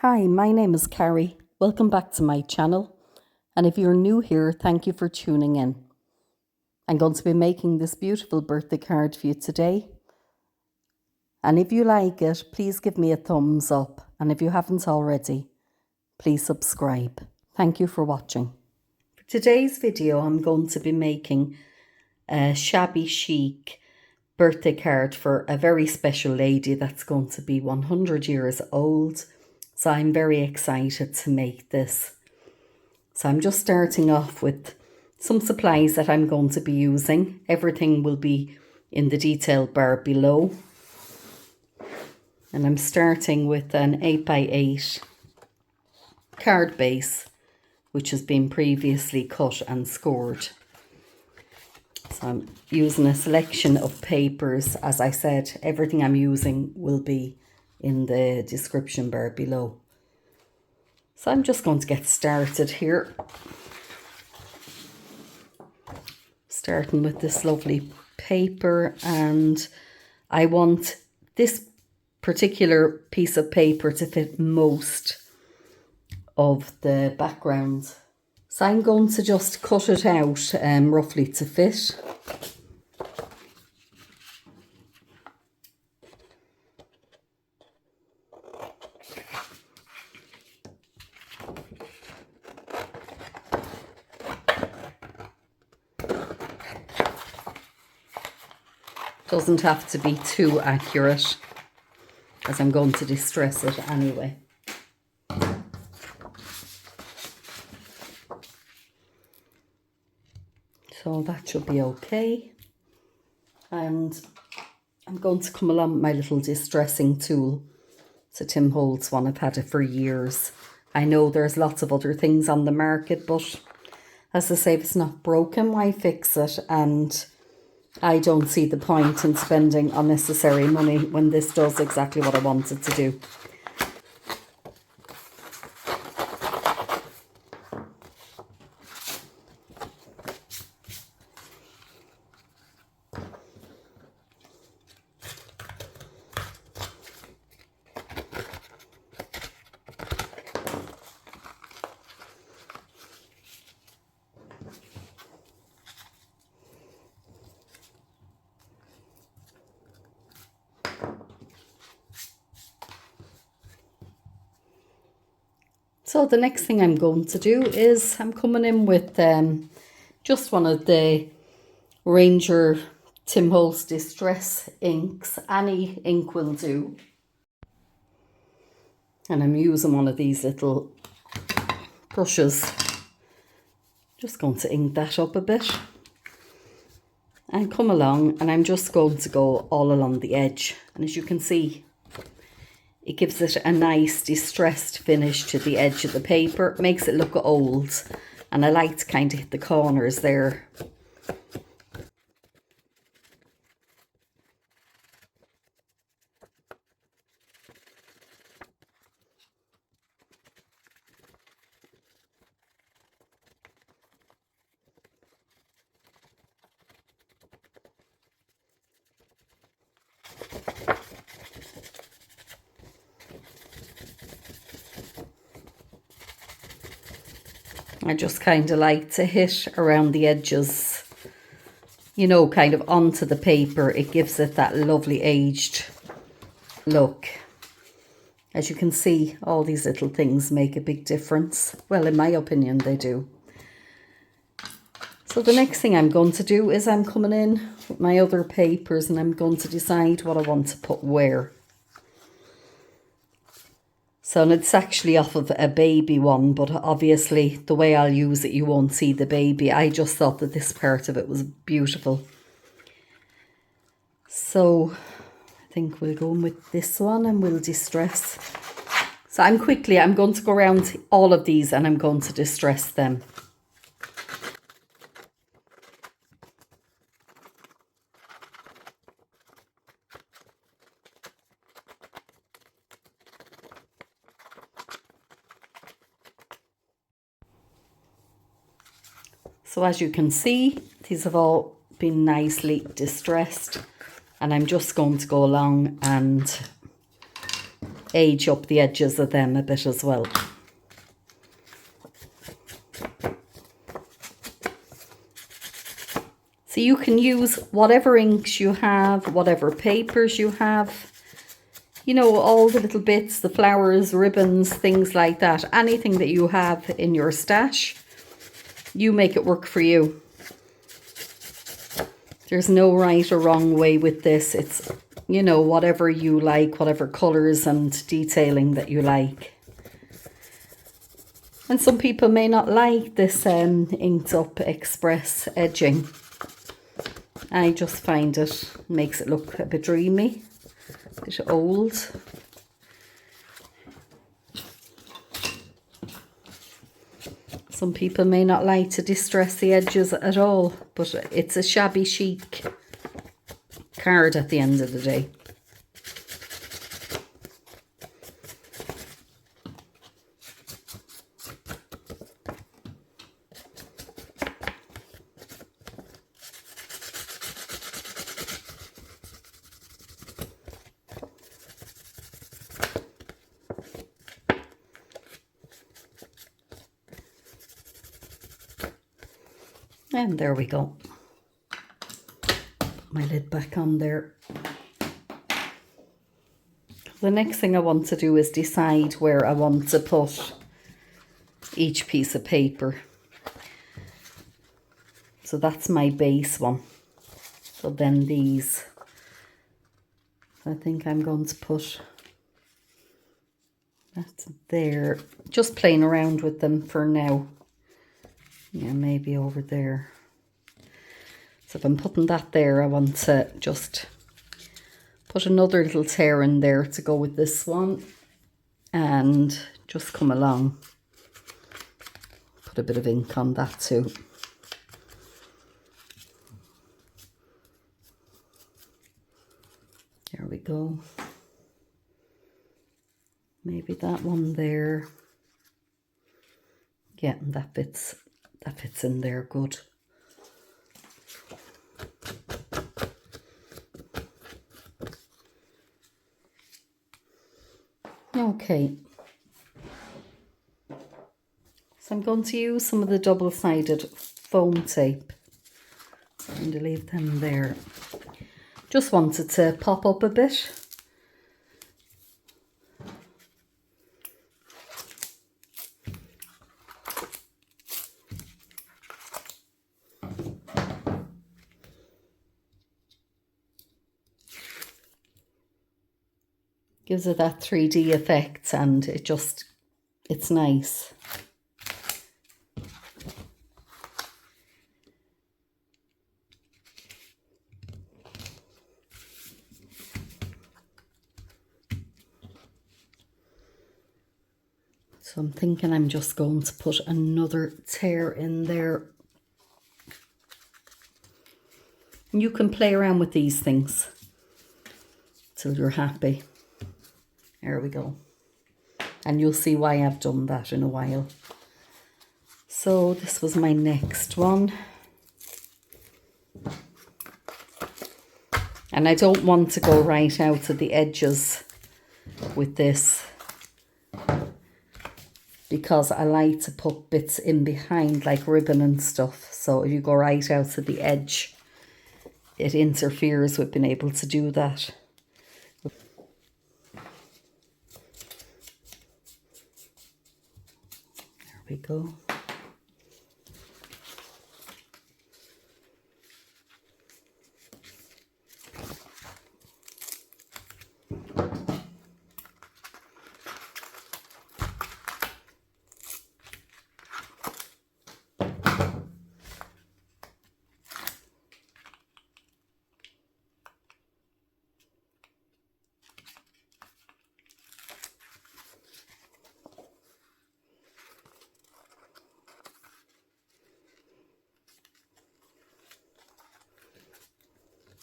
Hi, my name is Carrie. Welcome back to my channel. And if you're new here, thank you for tuning in. I'm going to be making this beautiful birthday card for you today. And if you like it, please give me a thumbs up. And if you haven't already, please subscribe. Thank you for watching. For today's video, I'm going to be making a Shabby Chic birthday card for a very special lady that's going to be 100 years old. So I'm very excited to make this. So I'm just starting off with some supplies that I'm going to be using. Everything will be in the detail bar below. And I'm starting with an 8x8 card base, which has been previously cut and scored. So I'm using a selection of papers. As I said, everything I'm using will be in the description bar below. So I'm just going to get started here. Starting with this lovely paper, and I want this particular piece of paper to fit most of the background. So I'm going to just cut it out roughly to fit. Doesn't have to be too accurate, as I'm going to distress it anyway. So that should be okay. And I'm going to come along with my little distressing tool. It's a Tim Holtz one. I've had it for years. I know there's lots of other things on the market, but as I say, if it's not broken, why fix it? And I don't see the point in spending unnecessary money when this does exactly what I want it to do. So the next thing I'm going to do is I'm coming in with just one of the Ranger Tim Holtz Distress inks. Any ink will do. And I'm using one of these little brushes. Just going to ink that up a bit. And come along, and I'm just going to go all along the edge. And as you can see, it gives it a nice distressed finish to the edge of the paper. It makes it look old, and I like to kind of hit the corners there. I just kind of like to hit around the edges, you know, kind of onto the paper. It gives it that lovely aged look. As you can see, all these little things make a big difference. Well, in my opinion, they do. So the next thing I'm going to do is I'm coming in with my other papers, and I'm going to decide what I want to put where. So, and it's actually off of a baby one, but obviously the way I'll use it, you won't see the baby. I just thought that this part of it was beautiful. So I think we'll go in with this one and we'll distress. So I'm going to go around all of these and I'm going to distress them. So as you can see, these have all been nicely distressed, and I'm just going to go along and age up the edges of them a bit as well. So you can use whatever inks you have, whatever papers you have, you know, all the little bits, the flowers, ribbons, things like that. Anything that you have in your stash, you make it work for you. There's no right or wrong way with this. It's, you know, whatever you like, whatever colours and detailing that you like. And some people may not like this inked up express edging. I just find it makes it look a bit dreamy, a bit old. Some people may not like to distress the edges at all, but it's a shabby chic card at the end of the day. And there we go. Put my lid back on there. The next thing I want to do is decide where I want to put each piece of paper. So that's my base one. So then these, I think I'm going to put that there. Just playing around with them for now. Yeah, maybe over there. So if I'm putting that there, I want to just put another little tear in there to go with this one. And just come along. Put a bit of ink on that too. There we go. Maybe that one there. Yeah, and that fits in there good. Okay. So I'm going to use some of the double-sided foam tape. I'm going to leave them there. Just wanted to pop up a bit. Gives it that 3D effect, and it's nice. So I'm thinking I'm just going to put another tear in there. You can play around with these things till you're happy. There we go. And you'll see why I've done that in a while. So this was my next one. And I don't want to go right out to the edges with this, because I like to put bits in behind like ribbon and stuff. So if you go right out to the edge, it interferes with being able to do that. There we go.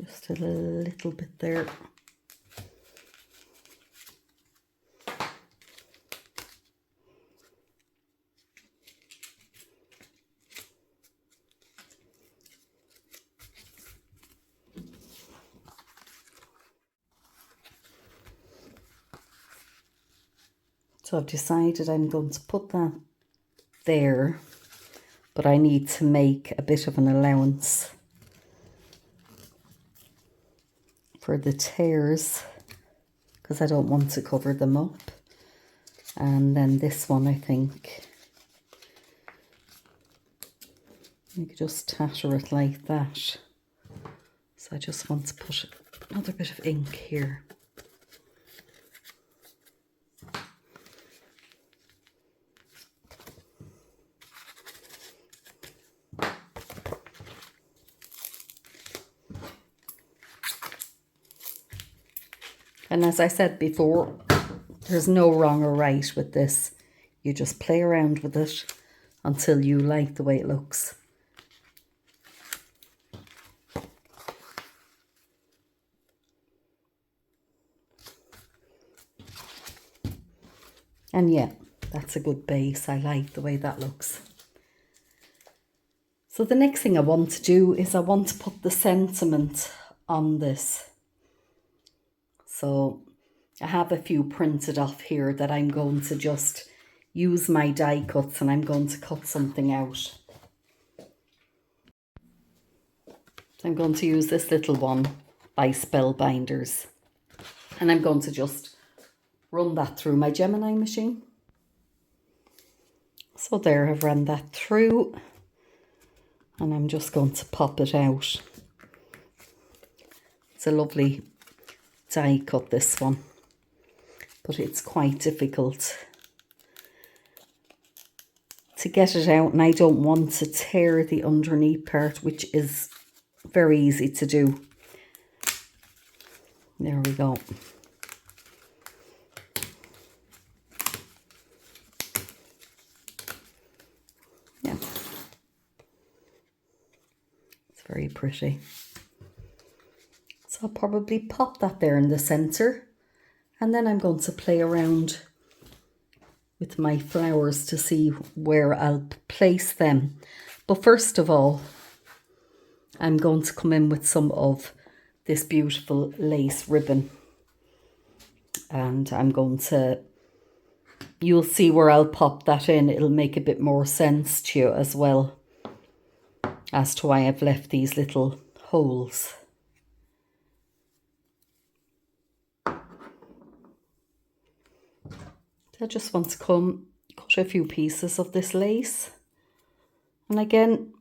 Just a little bit there. So I've decided I'm going to put that there, but I need to make a bit of an allowance for the tears because I don't want to cover them up. And then this one, I think you could just tatter it like that. So I just want to put another bit of ink here. And as I said before, there's no wrong or right with this. You just play around with it until you like the way it looks. And yeah, that's a good base. I like the way that looks. So the next thing I want to do is I want to put the sentiment on this. So I have a few printed off here that I'm going to just use my die cuts and I'm going to cut something out. So I'm going to use this little one by Spellbinders. And I'm going to just run that through my Gemini machine. So there, I've run that through. And I'm just going to pop it out. It's a lovely die cut, this one, but it's quite difficult to get it out, and I don't want to tear the underneath part, which is very easy to do. There we go. Yeah, it's very pretty. So I'll probably pop that there in the center, and then I'm going to play around with my flowers to see where I'll place them. But first of all, I'm going to come in with some of this beautiful lace ribbon, and I'm going to, you'll see where I'll pop that in. It'll make a bit more sense to you as well as to why I've left these little holes. I just want to come cut a few pieces of this lace. And again,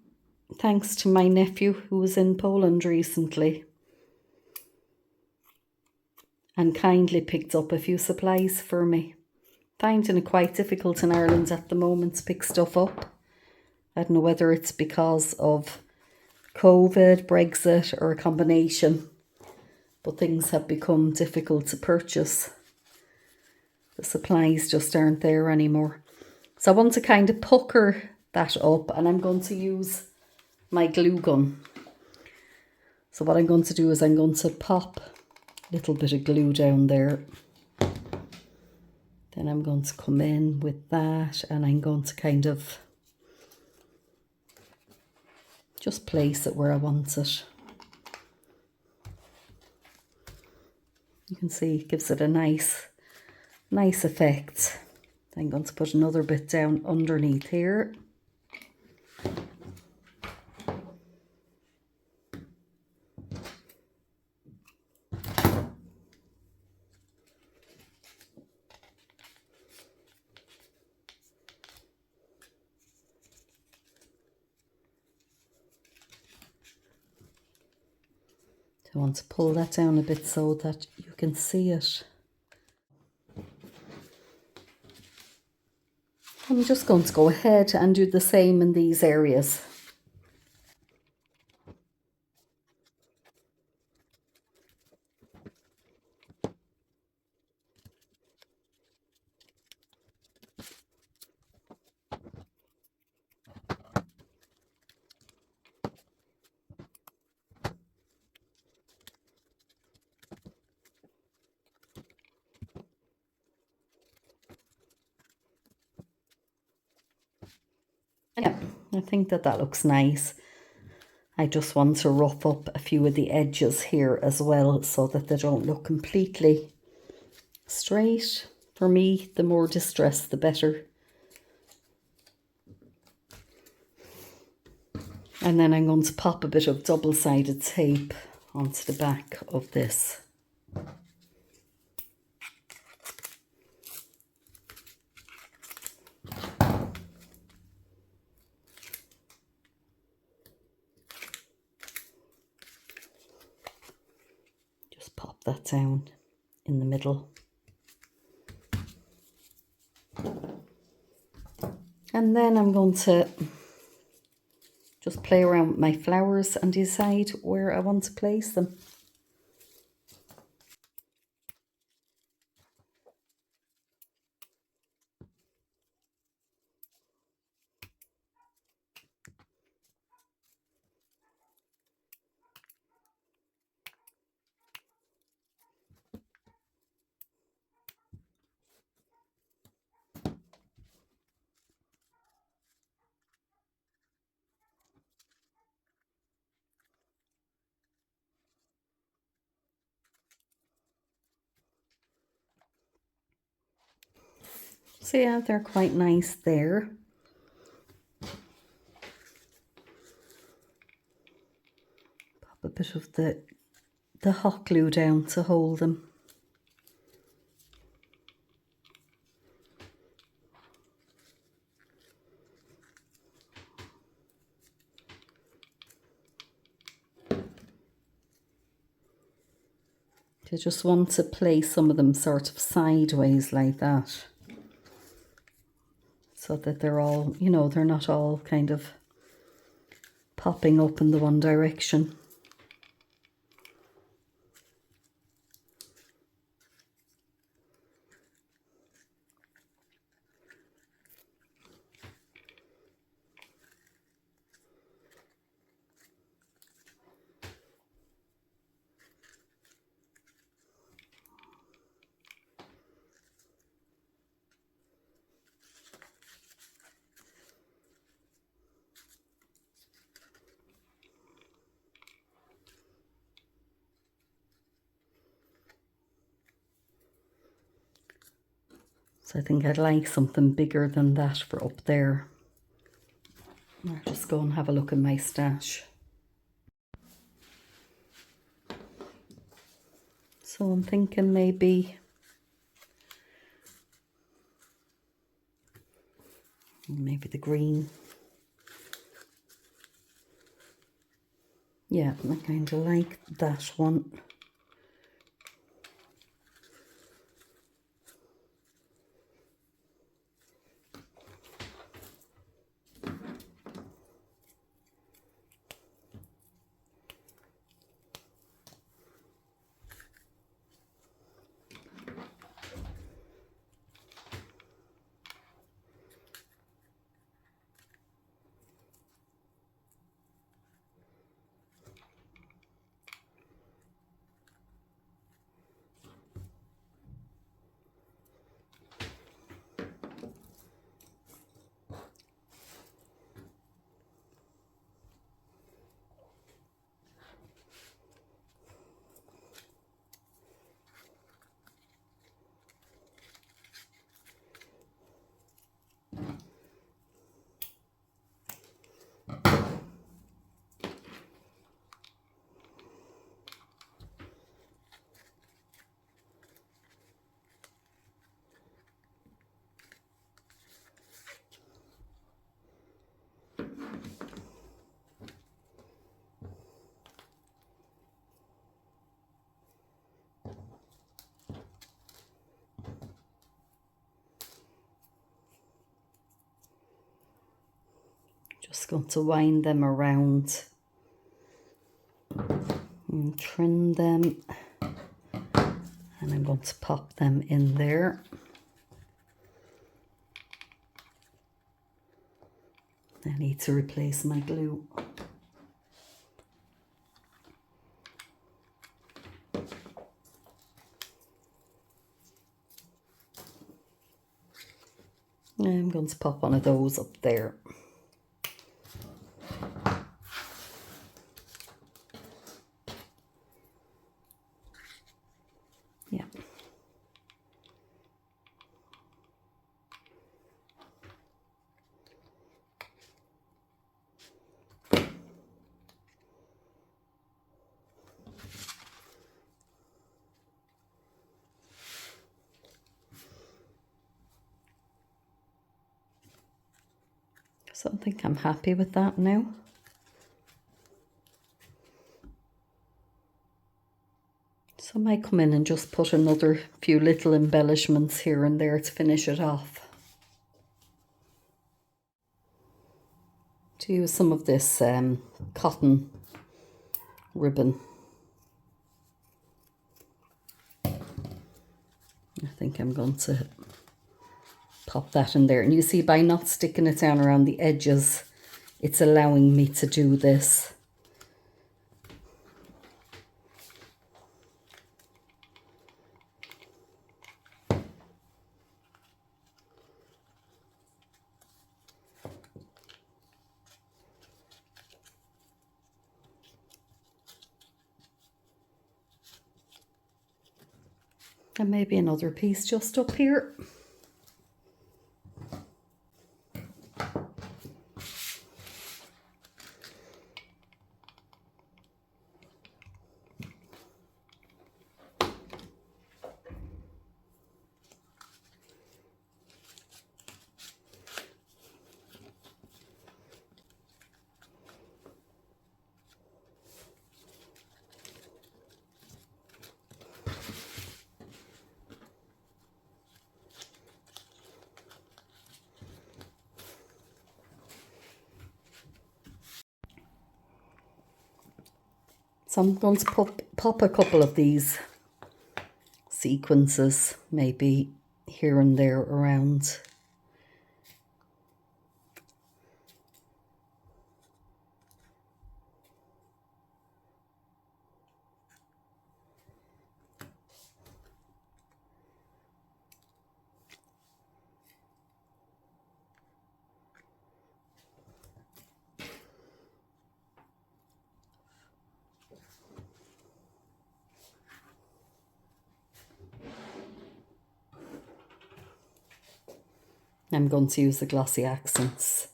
thanks to my nephew who was in Poland recently and kindly picked up a few supplies for me. Finding it quite difficult in Ireland at the moment to pick stuff up. I don't know whether it's because of COVID, Brexit, or a combination, but things have become difficult to purchase. The supplies just aren't there anymore. So I want to kind of pucker that up, and I'm going to use my glue gun. So what I'm going to do is I'm going to pop a little bit of glue down there. Then I'm going to come in with that, and I'm going to kind of just place it where I want it. You can see it gives it a nice effect. I'm going to put another bit down underneath here. I want to pull that down a bit so that you can see it. I'm just going to go ahead and do the same in these areas. Yeah, I think that looks nice. I just want to rough up a few of the edges here as well so that they don't look completely straight. For me, the more distress, the better. And then I'm going to pop a bit of double-sided tape onto the back of this. Just pop that down in the middle. And then I'm going to just play around with my flowers and decide where I want to place them. So yeah, they're quite nice there. Pop a bit of the hot glue down to hold them. You just want to place some of them sort of sideways like that, so that they're all, you know, they're not all kind of popping up in the one direction. So I think I'd like something bigger than that for up there. I'll just go and have a look in my stash. So I'm thinking maybe the green. Yeah, I kind of like that one. Just going to wind them around and trim them, and I'm going to pop them in there. I need to replace my glue. I'm going to pop one of those up there. Yeah. So I think I'm happy with that now. So I might come in and just put another few little embellishments here and there to finish it off. To use some of this cotton ribbon. I think I'm going to pop that in there. And you see, by not sticking it down around the edges, it's allowing me to do this. And maybe another piece just up here. So I'm going to pop a couple of these sequences, maybe here and there around. I'm going to use the glossy accents.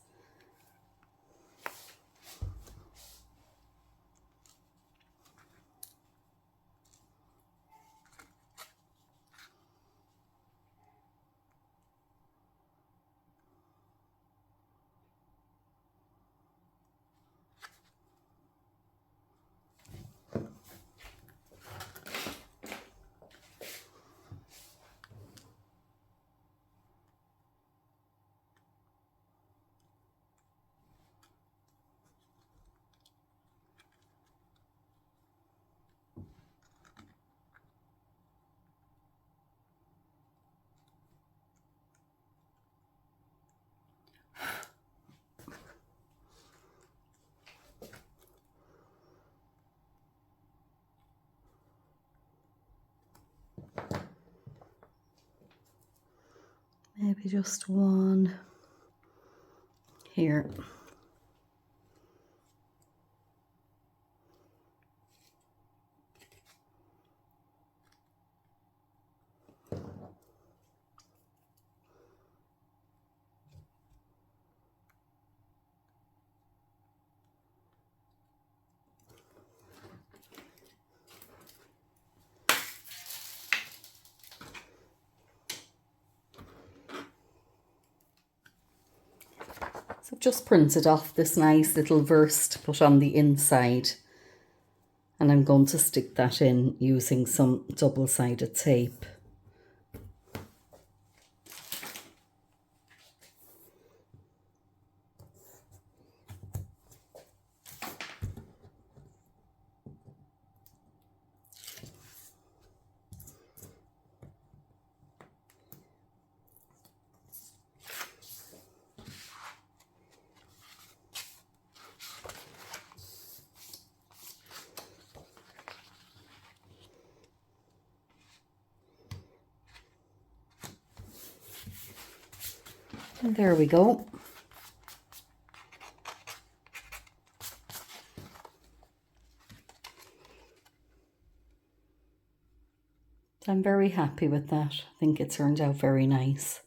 Maybe just one here. So I've just printed off this nice little verse to put on the inside, and I'm going to stick that in using some double-sided tape. And there we go. I'm very happy with that. I think it turned out very nice.